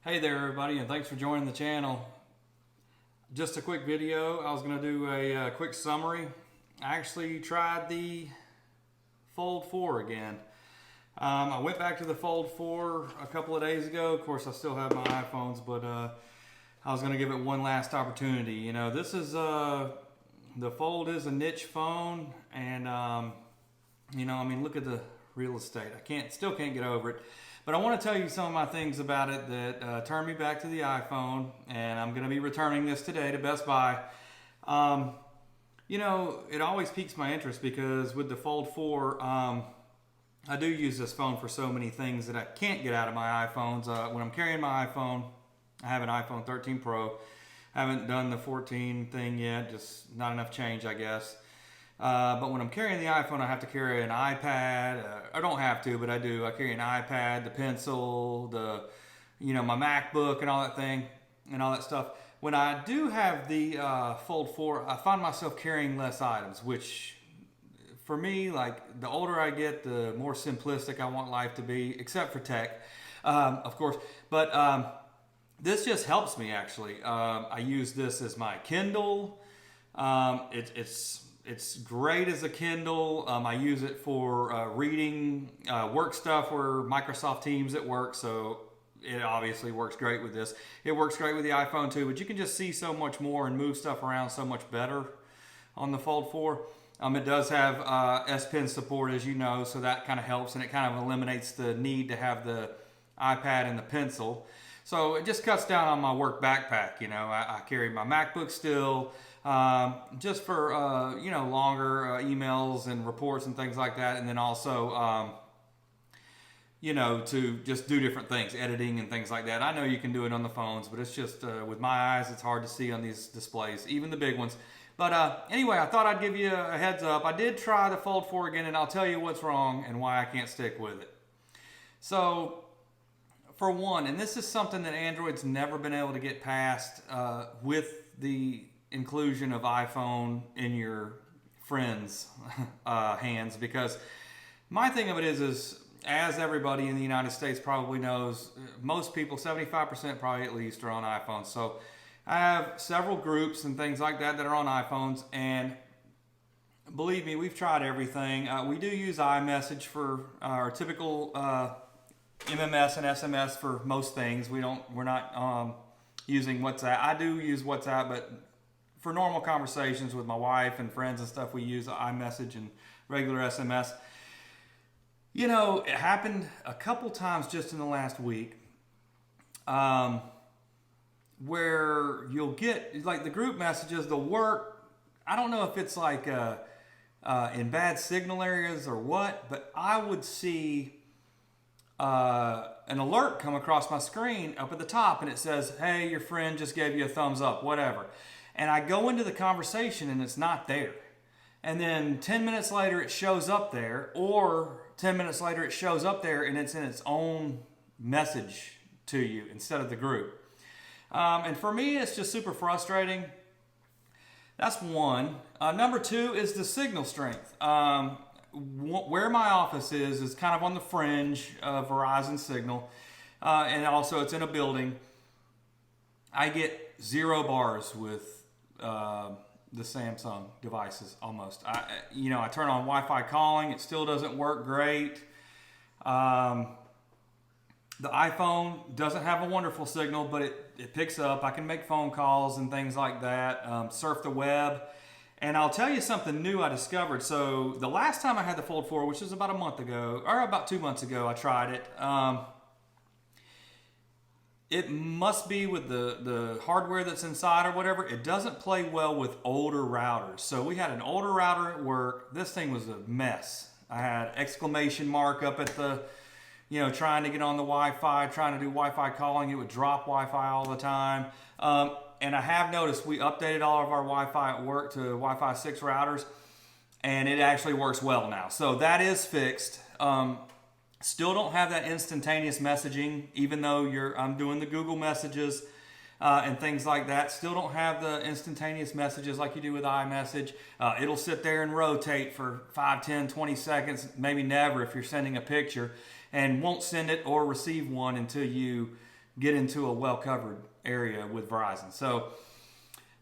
Hey there everybody, and thanks for joining the channel. Just a quick video. I was going to do a quick summary. I actually tried the Fold 4 again. I went back to the Fold 4 a couple of days ago. Of course, I still have my iPhones, but I was going to give it one last opportunity. You know, this is the Fold is a niche phone, and you know, I mean, look at the real estate. Still can't get over it. But I want to tell you some of my things about it that turned me back to the iPhone, and I'm going to be returning this today to Best Buy. You know, it always piques my interest because with the Fold 4, I do use this phone for so many things that I can't get out of my iPhones. When I'm carrying my iPhone, I have an iPhone 13 Pro. I haven't done the 14 thing yet, just not enough change, I guess. But when I'm carrying the iPhone, I have to carry an iPad. I don't have to, but I do. I carry an iPad, the pencil, my MacBook, and all that thing, and all that stuff. When I do have the Fold 4, I find myself carrying less items, which for me, like the older I get, the more simplistic I want life to be, except for tech, of course. But this just helps me actually. I use this as my Kindle. It's great as a Kindle. I use it for reading work stuff or Microsoft Teams at work, so it obviously works great with this. It works great with the iPhone too, but you can just see so much more and move stuff around so much better on the Fold 4. It does have S Pen support, as you know, so that kind of helps, and it kind of eliminates the need to have the iPad and the pencil. So it just cuts down on my work backpack. You know, I carry my MacBook still, just for longer emails and reports and things like that, and then also to just do different things, editing and things like that. I know you can do it on the phones, but it's just with my eyes, it's hard to see on these displays, even the big ones. But anyway, I thought I'd give you a heads up. I did try the Fold 4 again, and I'll tell you what's wrong and why I can't stick with it. So, for one, and this is something that Android's never been able to get past with the inclusion of iPhone in your friends' hands, because my thing of it is as everybody in the United States probably knows, most people, 75% probably at least, are on iPhones. So I have several groups and things like that are on iPhones, and believe me, we've tried everything. We do use iMessage for our typical MMS and SMS for most things. We're not using WhatsApp. I do use WhatsApp, but for normal conversations with my wife and friends and stuff, we use iMessage and regular SMS. You know, it happened a couple times just in the last week where you'll get, like, the group messages, they'll work. I don't know if it's like in bad signal areas or what, but I would see an alert come across my screen up at the top, and it says, hey, your friend just gave you a thumbs up, whatever. And I go into the conversation and it's not there. And then 10 minutes later it shows up there, or 10 minutes later it shows up there and it's in its own message to you instead of the group. And for me, it's just super frustrating. That's one. Number two is the signal strength. Where my office is kind of on the fringe of Verizon signal, and also it's in a building. I get 0 bars with the Samsung devices almost. I turn on Wi-Fi calling, it still doesn't work great. The iPhone doesn't have a wonderful signal, but it picks up. I can make phone calls and things like that, surf the web. And I'll tell you something new I discovered. So the last time I had the Fold 4, which was about a month ago, or about 2 months ago, I tried it. It must be with the hardware that's inside or whatever. It doesn't play well with older routers. So we had an older router at work. This thing was a mess. I had exclamation mark up at the, trying to get on the Wi-Fi, trying to do Wi-Fi calling. It would drop Wi-Fi all the time. And I have noticed we updated all of our Wi-Fi at work to Wi-Fi 6 routers, and it actually works well now. So that is fixed. Still don't have that instantaneous messaging, even though I'm doing the Google messages and things like that. Still don't have the instantaneous messages like you do with iMessage. It'll sit there and rotate for 5, 10, 20 seconds, maybe never if you're sending a picture, and won't send it or receive one until you get into a well-covered area with Verizon. So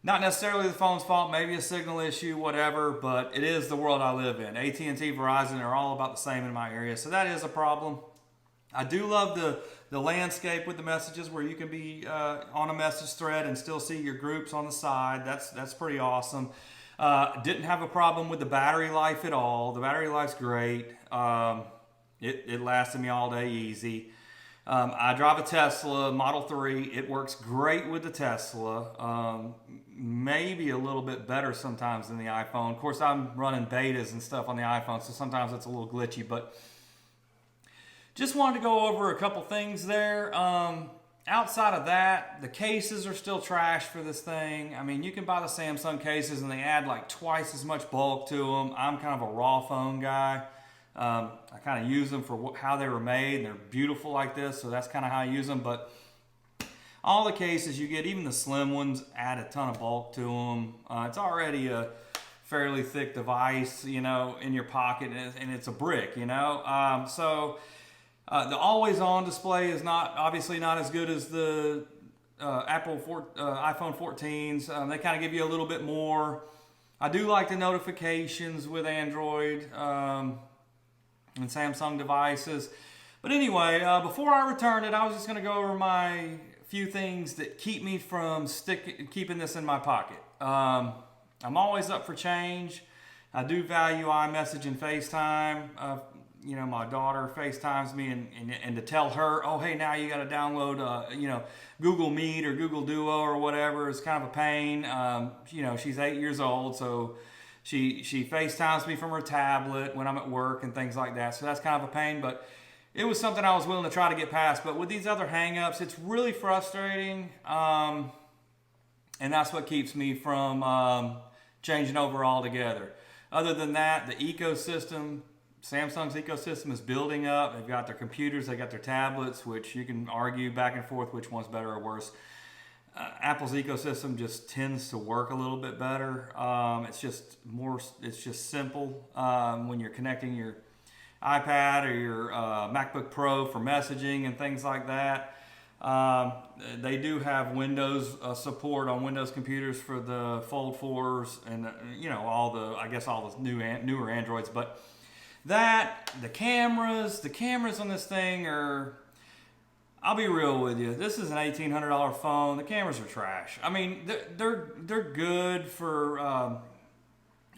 not necessarily the phone's fault, maybe a signal issue, whatever, but it is the world I live in. AT&T, Verizon are all about the same in my area, so that is a problem. I do love the landscape with the messages where you can be on a message thread and still see your groups on the side. That's pretty awesome. Didn't have a problem with the battery life at all. The battery life's great. It lasted me all day easy. I drive a Tesla Model 3. It works great with the Tesla. Maybe a little bit better sometimes than the iPhone. Of course, I'm running betas and stuff on the iPhone, so sometimes it's a little glitchy, but just wanted to go over a couple things there. Outside of that, the cases are still trash for this thing. I mean, you can buy the Samsung cases and they add like twice as much bulk to them. I'm kind of a raw phone guy. I kind of use them for how they were made. They're beautiful like this, so that's kind of how I use them. But all the cases you get, even the slim ones, add a ton of bulk to them. It's already a fairly thick device, you know, in your pocket, and it's a brick, you know. The always-on display is obviously not as good as the iPhone 14s. They kind of give you a little bit more. I do like the notifications with Android and Samsung devices. But anyway, before I return it, I was just going to go over my few things that keep me from keeping this in my pocket. I'm always up for change. I do value iMessage and FaceTime. You know, my daughter FaceTimes me and to tell her, oh, hey, now you got to download, you know, Google Meet or Google Duo or whatever is kind of a pain. You know, she's 8 years old, so she FaceTimes me from her tablet when I'm at work and things like that. So that's kind of a pain, but it was something I was willing to try to get past. But with these other hang-ups, it's really frustrating, and that's what keeps me from changing over altogether. Other than that, the ecosystem, Samsung's ecosystem is building up. They've got their computers, they got their tablets, which you can argue back and forth which one's better or worse. Apple's ecosystem just tends to work a little bit better. It's just simple when you're connecting your iPad or your MacBook Pro for messaging and things like that. They do have Windows support on Windows computers for the Fold 4s and you know all the newer Androids, but the cameras on this thing are, I'll be real with you, this is an $1,800 phone. The cameras are trash. I mean, they're good for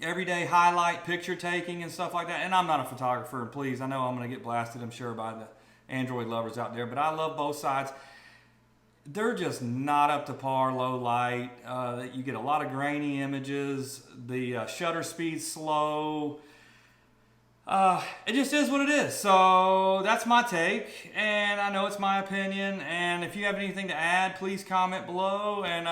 everyday highlight picture taking and stuff like that. And I'm not a photographer, and please, I know I'm going to get blasted, I'm sure, by the Android lovers out there, but I love both sides. They're just not up to par, low light. You get a lot of grainy images. The shutter speed's slow. It just is what it is. So that's my take, and I know it's my opinion, and if you have anything to add, please comment below. And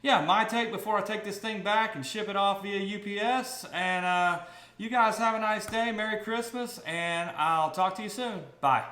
yeah, my take before I take this thing back and ship it off via UPS. And you guys have a nice day. Merry Christmas, and I'll talk to you soon. Bye.